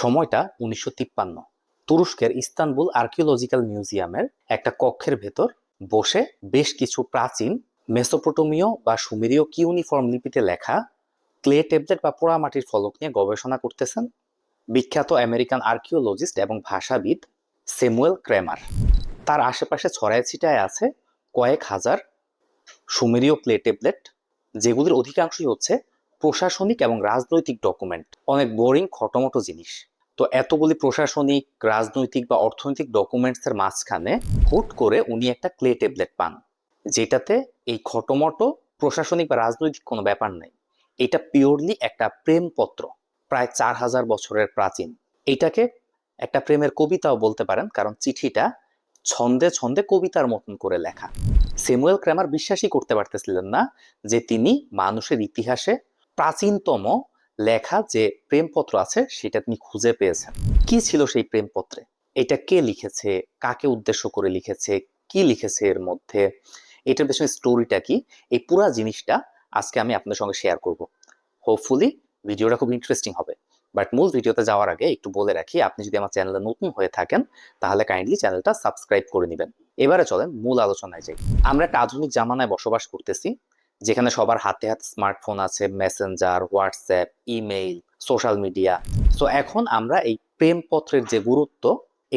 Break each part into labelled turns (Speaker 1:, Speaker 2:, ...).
Speaker 1: সময়টা 1953। তুরস্কের Istanbul archaeological মিউজিয়ামের একটা কক্ষের ভেতর বসে বেশ কিছু প্রাচীন মেসোপটেমীয় বা সুমেরীয় কিউনিফর্ম লিপিতে লেখা ক্লে ট্যাবলেট বা পোড়ামাটির ফলক নিয়ে গবেষণা করতেছেন বিখ্যাত আমেরিকান আর্কিওলজিস্ট এবং ভাষাবিদ স্যামুয়েল ক্রেমার। তার আশেপাশে ছড়ায় ছিটায় আছে কয়েক হাজার সুমেরীয় ক্লে ট্যাবলেট, যেগুলির অধিকাংশই হচ্ছে প্রশাসনিক এবং রাজনৈতিক ডকুমেন্ট। অনেক বোরিং খটোমটো জিনিস। তো এতগুলি প্রশাসনিক, রাজনৈতিক বা অর্থনৈতিক ডকুমেন্টসের মাঝখানে হুট করে উনি একটা ক্লে ট্যাবলেট পান, যেটাতে এই খটোমটো প্রশাসনিক বা রাজনৈতিক কোনো ব্যাপার নেই। এটা পিওরলি একটা প্রেমপত্র, প্রায় 4000 বছরের প্রাচীন। এটাকে একটা প্রেমের কবিতাও বলতে পারেন, কারণ চিঠিটা ছন্দে ছন্দে কবিতার মতন করে লেখা। স্যামুয়েল ক্র্যামার বিশ্বাসই করতে পারতেছিলেন না যে তিনি মানুষের ইতিহাসে প্রাচীনতম লেখা যে প্রেমপত্র আছে সেটা তিনি খুঁজে পেয়েছেন। কি ছিল সেই প্রেমপত্রে? এটা কে লিখেছে, কাকে উদ্দেশ্য করে লিখেছে, কি লিখেছে এর মধ্যে, এটার পেছনে স্টোরিটা কি, এই পুরো জিনিসটা আজকে আমি আপনাদের সঙ্গে শেয়ার করব। হোপফুলি ভিডিওটা খুব ইন্টারেস্টিং হবে। বাট মূল ভিডিওতে যাওয়ার আগে একটু বলে রাখি, আপনি যদি আমার চ্যানেলে নতুন হয়ে থাকেন তাহলে কাইন্ডলি চ্যানেলটা সাবস্ক্রাইব করে নেবেন। এবারে চলেন মূল আলোচনায় যাই। আমরা একটা আধুনিক জামানায় বসবাস করতেছি, যেখানে সবার হাতে হাতে স্মার্টফোন আছে, Messenger, WhatsApp, email, social media. তো এখন আমরা এই প্রেমপত্রের যে গুরুত্ব,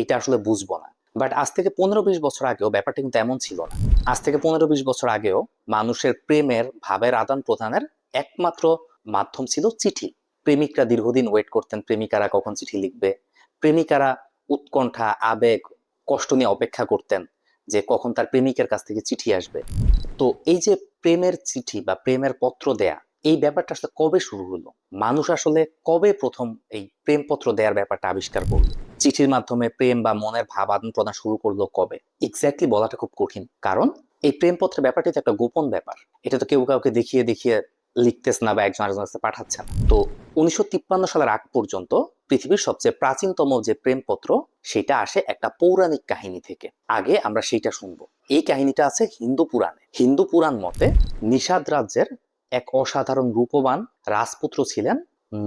Speaker 1: এটা আসলে বুঝবো না। বাট আজ থেকে 15-20 বছর আগেও ব্যাপারটা কিন্তু এমন ছিল না। আজ থেকে 15-20 বছর আগেও মানুষের প্রেমের ভাবের আদান প্রদানের একমাত্র মাধ্যম ছিল চিঠি। প্রেমিকরা দীর্ঘদিন ওয়েট করতেন প্রেমিকারা কখন চিঠি লিখবে। প্রেমিকারা উৎকণ্ঠা, আবেগ, কষ্ট নিয়ে অপেক্ষা করতেন যে কখন তার প্রেমিকের কাছ থেকে চিঠি আসবে। তো এই যে প্রেমের চিঠি বা প্রেমের পত্র দেয়া, এই ব্যাপারটা আসলে কবে শুরু হলো? মানুষ আসলে কবে প্রথম এই প্রেমপত্র দেওয়ার ব্যাপারটা আবিষ্কার করলো? চিঠির মাধ্যমে প্রেম বা মনের ভাব আদান প্রদান শুরু করলো কবে? এক্স্যাক্টলি বলাটা খুব কঠিন, কারণ এই প্রেমপত্রের ব্যাপারটা তো একটা গোপন ব্যাপার। এটা তো কেউ কাউকে দেখিয়ে দেখিয়ে লিখতেছে না বা একজন আরেকজনের কাছে পাঠাচ্ছে না। তো 1953 সালের আগ পর্যন্ত পৃথিবীর সবচেয়ে প্রাচীনতম যে প্রেমপত্র, সেটা আসে একটা পৌরাণিক কাহিনী থেকে। আগে আমরা সেইটা শুনবো। এই কাহিনীটা আছে হিন্দু পুরাণে। হিন্দু পুরাণ মতে নিষাদ রাজ্যের এক অসাধারণ রূপবান রাজপুত্র ছিলেন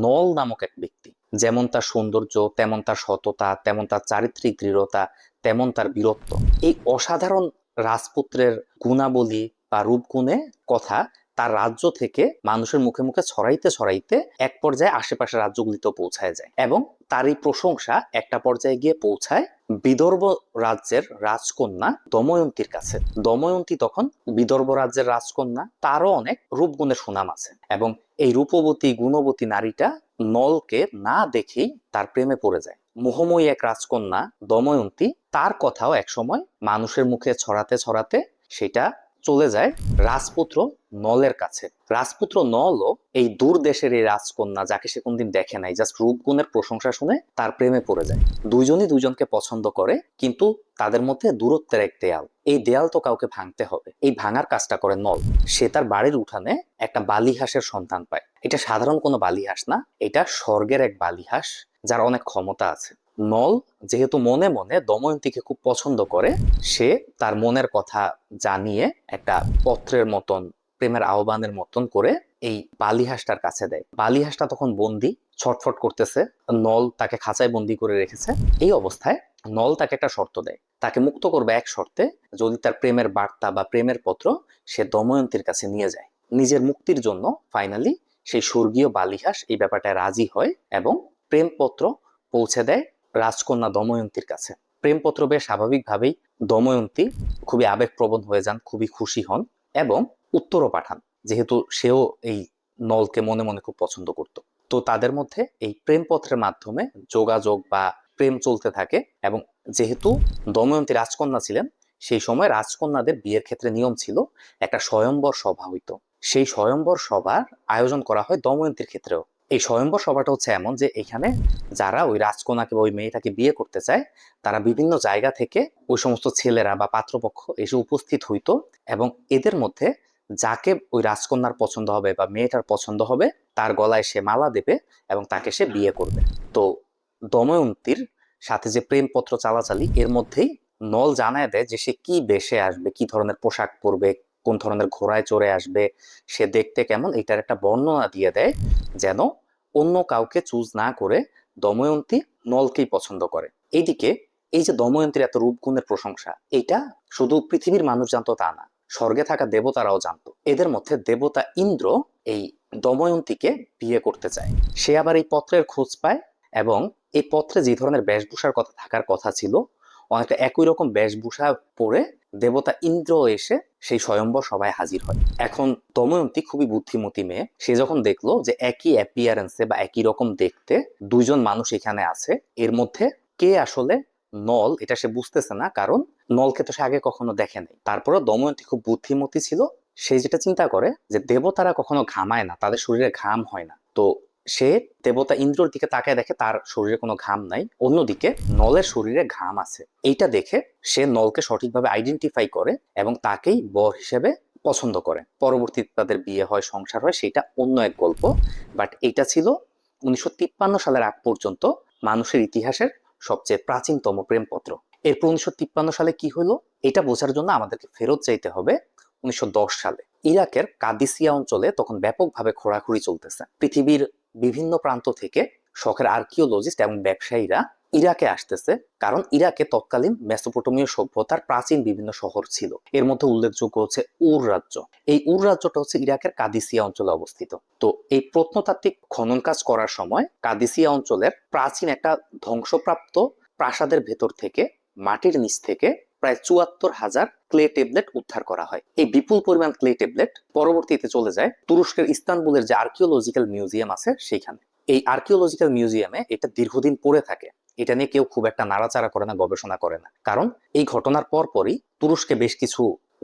Speaker 1: নল নামক এক ব্যক্তি। যেমন তার সৌন্দর্য, তেমন তার সততা, তেমন তার চারিত্রিক দৃঢ়তা, তেমন তার বীরত্ব। এই অসাধারণ রাজপুত্রের গুণাবলী বা রূপগুণে কথা তার রাজ্য থেকে মানুষের মুখে মুখে ছড়াইতে ছড়াইতে এক পর্যায়ে আশেপাশের রাজ্যগুলিতেও পৌঁছায় যায়, এবং তার এই প্রশংসা একটা পর্যায়ে গিয়ে পৌঁছায় বিদর্ভ রাজ্যের রাজকন্যা দময়ন্তীর কাছে। দময়ন্তী তখন বিদর্ভ রাজ্যের রাজকন্যা, তারও অনেক রূপগুণের সুনাম আছে, এবং এই রূপবতী গুণবতী নারীটা নলকে না দেখেই তার প্রেমে পড়ে যায়। মোহময়ী এক রাজকন্যা দময়ন্তী, তার কথাও একসময় মানুষের মুখে ছড়াতে ছড়াতে সেটা চলে যায় রাজপুত্র নলের কাছে। রাজপুত্র নলও এই দূর দেশের এই রাজকন্যা, যাকে সে কোনদিন দেখে নাই, জাস্ট রূপগুণের প্রশংসা শুনে তার প্রেমে পড়ে যায়। দুইজনই দুইজনকে পছন্দ করে, কিন্তু তাদের মধ্যে দূরত্বের এক দেয়াল। এই দেয়াল তো কাউকে ভাঙতে হবে। এই ভাঙার কাজটা করে নল। সে তার বাড়ির উঠানে একটা বালিহাঁসের সন্ধান পায়। এটা সাধারণ কোনো বালিহাঁস না, এটা স্বর্গের এক বালিহাঁস, যার অনেক ক্ষমতা আছে। নল যেহেতু মনে মনে দময়ন্তীকে খুব পছন্দ করে, সে তার মনের কথা জানিয়ে একটা পত্রের মতন, প্রেমের আহ্বানের মতন করে এই বালিহাঁসটার কাছে দেয়। বালিহাঁসটা তখন বন্দি, ছটফট করতেছে। নল তাকে খাঁচায় বন্দি করে রেখেছে। এই অবস্থায় নল তাকে একটা শর্ত দেয়, তাকে মুক্ত করবে এক শর্তে, যদি তার প্রেমের বার্তা বা প্রেমের পত্র সে দময়ন্তীর কাছে নিয়ে যায়। নিজের মুক্তির জন্য ফাইনালি সেই স্বর্গীয় বালিহাঁস এই ব্যাপারটায় রাজি হয় এবং প্রেমপত্র পৌঁছে দেয় রাজকন্যা দময়ন্তীর কাছে। প্রেমপত্র বেশ স্বাভাবিকভাবেই দময়ন্তী খুবই আবেগপ্রবণ হয়ে যান, খুবই খুশি হন এবং উত্তরও পাঠান, যেহেতু সেও এই নলকে মনে মনে খুব পছন্দ করত। তো তাদের মধ্যে এই প্রেমপত্রের মাধ্যমে যোগাযোগ বা প্রেম চলতে থাকে। এবং যেহেতু দময়ন্তী রাজকন্যা ছিলেন, সেই সময় রাজকন্যাদের বিয়ের ক্ষেত্রে নিয়ম ছিল একটা স্বয়ম্বর সভা হইতো। সেই স্বয়ম্বর সভার আয়োজন করা হয় দময়ন্তীর ক্ষেত্রেও। এই স্বয়ম্বর সভাটা হচ্ছে এমন যে এখানে যারা ওই রাজকন্যাকে বা ওই মেয়েটাকে বিয়ে করতে চায়, তারা বিভিন্ন জায়গা থেকে ওই সমস্ত ছেলেরা বা পাত্রপক্ষ এসে উপস্থিত হইতো, এবং এদের মধ্যে যাকে ওই রাজকন্যার পছন্দ হবে বা মেয়েটার পছন্দ হবে, তার গলায় সে মালা দেবে এবং তাকে সে বিয়ে করবে। তো দময়ন্তীর সাথে যে প্রেমপত্র চালাচালি, এর মধ্যেই নল জানায় দেয় যে সে কি বেশে আসবে, কি ধরনের পোশাক পরবে, কোন ধরনের ঘোড়ায় চড়ে আসবে, সে দেখতে কেমন, এটার একটা বর্ণনা দিয়ে দেয়, যেন অন্য কাউকে চুজ না করে দময়ন্তী নলকেই পছন্দ করে। এইদিকে এই যে দময়ন্তীর এত রূপগুণের প্রশংসা, এইটা শুধু পৃথিবীর মানুষ জানতো তা না, স্বর্গে থাকা দেবতারাও জানতো। এদের মধ্যে দেবতা ইন্দ্র এই দময়ন্তীকে বিয়ে করতে চায়। সে আবার এই পত্রের খোঁজ পায় এবং এই পত্রে যে ধরনের বেশভূষার কথা থাকার কথা ছিল অনেকটা একই রকম বেশভূষা পরে দেবতা ইন্দ্র এসে সেই স্বয়ম্বর সভায় হাজির হয়। এখন দময়ন্তী খুবই বুদ্ধিমতী মেয়ে, সে যখন দেখলো যে একই অ্যাপিয়ারেন্সে বা একই রকম দেখতে দুইজন মানুষ এখানে আছে, এর মধ্যে কে আসলে নল এটা সে বুঝতেছে না, কারণ নলকে তো সে আগে কখনো দেখে নাই। তারপরে দময়ন্তী খুব বুদ্ধিমতী ছিল, সে যেটা চিন্তা করে যে দেবতারা কখনো ঘামায় না, তাদের শরীরে ঘাম হয় না। তো সে দেবতা ইন্দ্রর দিকে তাকায় দেখে তার শরীরে কোনো ঘাম নাই, অন্যদিকে নলের শরীরে ঘাম আছে। এইটা দেখে সে নলকে সঠিকভাবে আইডেন্টিফাই করে এবং তাকেই বর হিসেবে পছন্দ করে। পরবর্তীতে তাদের বিয়ে হয়, সংসার হয়, সেটা অন্য এক গল্প। বাট এটা ছিল 1953 সালের আগ পর্যন্ত মানুষের ইতিহাসের সবচেয়ে প্রাচীনতম প্রেমপত্র। এরপর 1953 সালে কি হলো এটা বোঝার জন্য আমাদেরকে ফেরত যাইতে হবে 1910 সালে। ইরাকের কাদিসিয়া অঞ্চলে তখন ব্যাপকভাবে খোঁড়াখুড়ি চলতেছে। পৃথিবীর বিভিন্ন প্রান্ত থেকে শখের আর্কিওলজিস্ট এবং ব্যবসায়ীরা ইরাকে আসতেছে, কারণ ইরাকে তৎকালীন মেসোপটেমীয় সভ্যতার প্রাচীন বিভিন্ন শহর ছিল। এর মধ্যে উল্লেখযোগ্য হচ্ছে উর রাজ্য। এই উর রাজ্যটা হচ্ছে ইরাকের কাদিসিয়া অঞ্চলে অবস্থিত। তো এই প্রত্নতাত্ত্বিক খনন কাজ করার সময় কাদিসিয়া অঞ্চলের প্রাচীন একটা ধ্বংসপ্রাপ্ত প্রাসাদের ভেতর থেকে মাটির নিচ থেকে প্রায় 74,000 ক্লে ট্যাবলেট উদ্ধার করা হয়। এই বিপুল পরিমাণ ক্লে ট্যাবলেট পরবর্তীতে চলে যায় তুরস্কের ইস্তানবুলের যে আর্কিওলজিক্যাল মিউজিয়াম আছে সেখানে। এই আর্কিওলজিক্যাল মিউজিয়ামে এটা দীর্ঘদিন পড়ে থাকে। এটা নিয়ে কেউ খুব একটা নাড়াচাড়া করে না, গবেষণা করে না, কারণ এই ঘটনার পরপরই তুরস্কে বেশ কিছু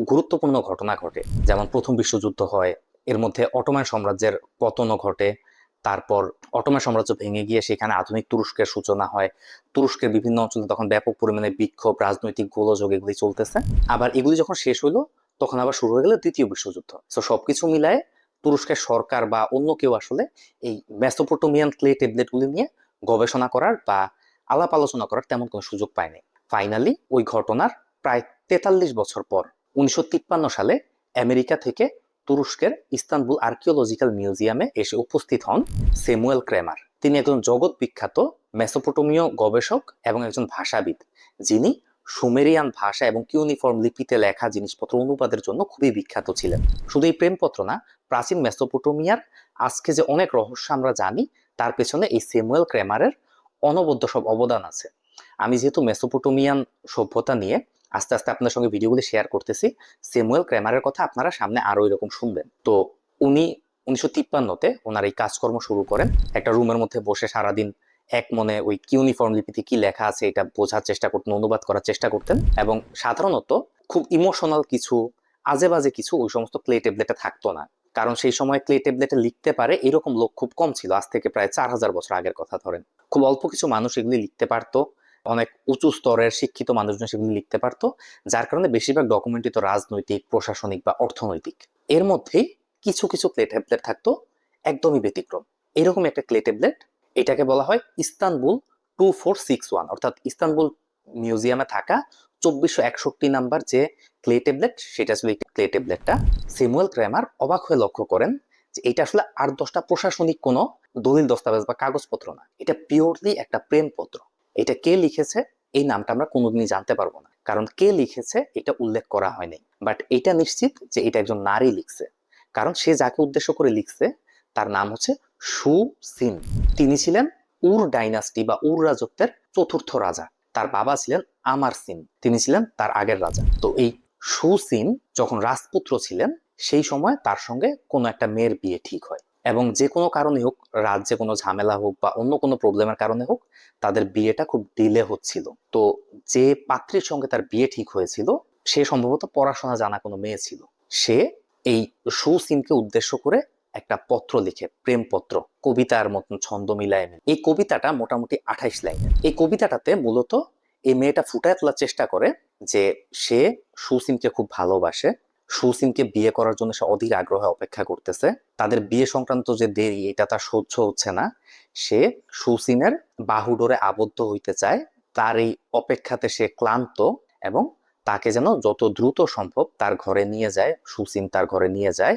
Speaker 1: গুরুত্বপূর্ণ ঘটনা ঘটে। যেমন প্রথম বিশ্বযুদ্ধ হয়, এর মধ্যে অটোমান সাম্রাজ্যের পতনও ঘটে, তারপর অটোমান সাম্রাজ্য ভেঙে গিয়ে সেখানে আধুনিক তুরস্কের সূচনা হয়। তুরস্কের বিভিন্ন অঞ্চলে তখন ব্যাপক পরিমাণে বিক্ষোভ, রাজনৈতিক গোলযোগ এগুলি চলতেছে। আবার এগুলি যখন শেষ হইলো তখন আবার শুরু হয়ে গেল দ্বিতীয় বিশ্বযুদ্ধ। তো সবকিছু মিলায় তুরস্কের সরকার বা অন্য কেউ আসলে এই মেসোপটেমিয়ান ক্লে ট্যাবলেটগুলি নিয়ে গবেষণা করার বা আলাপ আলোচনা করার তেমন কোনো সুযোগ পায়নি। ফাইনালি ওই ঘটনার প্রায় 43 বছর পর 1953 সালে আমেরিকা থেকে তুরস্কের ইস্তানবুল আর্কিওলজিক্যাল মিউজিয়ামে এসে উপস্থিত হন স্যামুয়েল ক্রেমার। তিনি একজন জগৎ বিখ্যাত মেসোপটেমীয় গবেষক এবং একজন ভাষাবিদ, যিনি সুমেরিয়ান ভাষা এবং কিউনিফর্ম লিপিতে লেখা জিনিসপত্র অনুবাদের জন্য খুবই বিখ্যাত ছিলেন। শুধু এই প্রেমপত্র না, প্রাচীন মেসোপটেমিয়ার আজকে যে অনেক রহস্য আমরা জানি তার পেছনে এই স্যামুয়েল ক্রেমারের অনবদ্য সব অবদান আছে। আমি যেহেতু মেসোপটেমিয়ান সভ্যতা নিয়ে আস্তে আস্তে আপনার সঙ্গে ভিডিওগুলি শেয়ার করতেছি, স্যামুয়েল ক্রেমারের কথা আপনারা সামনে আরো এরকম শুনবেন। তো উনি 1953-তে ওনার এই কাজকর্ম শুরু করেন। একটা রুমের মধ্যে বসে সারাদিন এক মনে ওই কিউনিফর্ম লিপিতে কি লেখা আছে এটা বোঝার চেষ্টা করতেন, অনুবাদ করার চেষ্টা করতেন। এবং সাধারণত খুব ইমোশনাল কিছু, আজে বাজে কিছু ওই সমস্ত ক্লে ট্যাবলেটে থাকতো না, কারণ সেই সময় ক্লে ট্যাবলেটে লিখতে পারে এরকম লোক খুব কম ছিল। আজ থেকে প্রায় 4000 বছর আগের কথা ধরেন। খুব অল্প কিছু মানুষ এগুলি লিখতে পারতো, অনেক উঁচু স্তরের শিক্ষিত মানুষজন সেগুলি লিখতে পারতো, যার কারণে বেশিরভাগ ডকুমেন্টই তো রাজনৈতিক, প্রশাসনিক বা অর্থনৈতিক। এর মধ্যেই কিছু কিছু ক্লে ট্যাবলেট থাকতো একদমই ব্যতিক্রম। এরকম একটা ক্লে ট্যাবলেট, এটাকে বলা হয় ইস্তানবুল 2461, অর্থাৎ ইস্তানবুল মিউজিয়ামে থাকা 2461 নাম্বার যে ক্লে ট্যাবলেট, সেটা আসলে ক্লে ট্যাবলেটটা। স্যামুয়েল ক্রেমার অবাক হয়ে লক্ষ্য করেন যে এটা আসলে 8-10টা প্রশাসনিক কোনো দলিল দস্তাবেজ বা কাগজপত্র না, এটা পিওরলি একটা প্রেমপত্র। এটা কে লিখেছে এই নামটা আমরা কোনোদিনই জানতে পারবো না, কারণ কে লিখেছে এটা উল্লেখ করা হয়নি। বাট এটা নিশ্চিত যে এটা একজন নারী লিখছে, কারণ সে যাকে উদ্দেশ্য করে লিখছে তার নাম হচ্ছে সু সিন। তিনি ছিলেন উর ডাইনাস্টি বা উর রাজত্বের চতুর্থ রাজা। তার বাবা ছিলেন আমার সিন, তিনি ছিলেন তার আগের রাজা। তো এই সু সিন যখন রাজপুত্র ছিলেন সেই সময় তার সঙ্গে কোনো একটা মেয়ের বিয়ে ঠিক হয়, এবং যে কোনো কারণে হোক, রাজ্যে কোনো ঝামেলা হোক বা অন্য কোনো প্রবলেমের কারণে হোক, তাদের বিয়েটা খুব ডিলে হচ্ছিল। তো যে পাত্রীর সঙ্গে তার বিয়ে ঠিক হয়েছিল সে সম্ভবত পড়াশোনা জানা কোনো মেয়ে ছিল। সে এই সু সিনকে উদ্দেশ্য করে একটা পত্র লিখে, প্রেমপত্র, কবিতার মতন ছন্দ মিলায়। এই কবিতাটা মোটামুটি 28 লাইনের। এই কবিতাটাতে মূলত এই মেয়েটা ফুটায় তোলার চেষ্টা করে যে সে সুসিনকে খুব ভালোবাসে, সুসিনকে বিয়ে করার জন্য সে অধীর আগ্রহে অপেক্ষা করতেছে। তাদের বিয়ে সংক্রান্ত যে দেরি এটা তার সহ্য হচ্ছে না, সে সুসিনের বাহুডোরে আবদ্ধ হইতে চায়। তার এই অপেক্ষাতে সে ক্লান্ত এবং তাকে যেন যত দ্রুত সম্ভব তার ঘরে নিয়ে যায়, সুসিন তার ঘরে নিয়ে যায়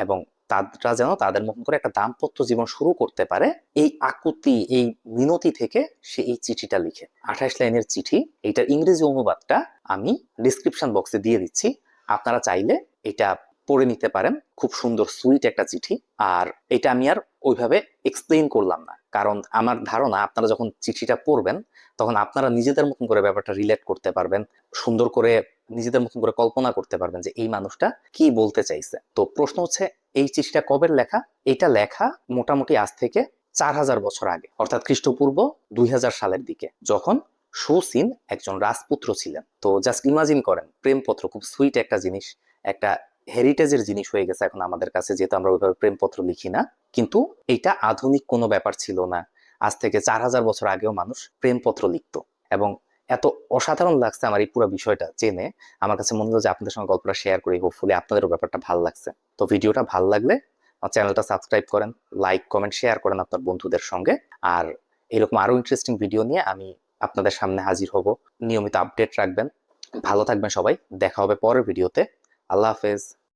Speaker 1: এবং তারা যেন তাদের মতন করে একটা দাম্পত্য জীবন শুরু করতে পারে, এই আকুতি, এই মিনতি থেকে সে এই চিঠিটা লিখে। 28 লাইনের চিঠি। এইটার ইংরেজি অনুবাদটা আমি ডিসক্রিপশন বক্সে দিয়ে দিচ্ছি, আপনারা চাইলে এটা পড়ে নিতে পারেন। খুব সুন্দর সুইট একটা চিঠি। আর এটা আমি আর ওইভাবে এক্সপ্লেইন করলাম না, কারণ আমার ধারণা আপনারা যখন চিঠিটা পড়বেন তখন আপনারা নিজেদের মতন করে ব্যাপারটা রিলেট করতে পারবেন, সুন্দর করে নিজেদের মতন করে কল্পনা করতে পারবেন যে এই মানুষটা কি বলতে চাইছে। তো প্রশ্ন হচ্ছে, এই চিঠিটা কবের লেখা? এটা লেখা মোটামুটি আজ থেকে 4000 বছর আগে, অর্থাৎ খ্রিস্টপূর্ব 2000 সালের দিকে, যখন সুসিন একজন রাজপুত্র ছিলেন। তো জাস্ট ইমাজিন করেন, প্রেমপত্র খুব সুইট একটা জিনিস, একটা হেরিটেজের জিনিস হয়ে গেছে এখন আমাদের কাছে, যেহেতু আমরা ওইভাবে প্রেমপত্র লিখি না। কিন্তু এটা আধুনিক কোনো ব্যাপার ছিল না। আজ থেকে 4000 বছর আগেও মানুষ প্রেমপত্র লিখতো। এবং এত অসাধারণ লাগছে আমার এই পুরো বিষয়টা জেনে, আমার কাছে মনে হলো যে আপনাদের সঙ্গে গল্পটা শেয়ার করি, হোপফুলি আপনাদেরও ব্যাপারটা ভালো লাগছে। তো ভিডিওটা ভালো লাগলে আমার চ্যানেলটা সাবস্ক্রাইব করেন, লাইক কমেন্ট শেয়ার করেন আপনার বন্ধুদের সঙ্গে। আর এরকম আরো ইন্টারেস্টিং ভিডিও নিয়ে আমি আপনাদের সামনে হাজির হব। নিয়মিত আপডেট রাখবেন। ভালো থাকবেন সবাই, দেখা হবে পরের ভিডিওতে। আল্লাহ হাফেজ।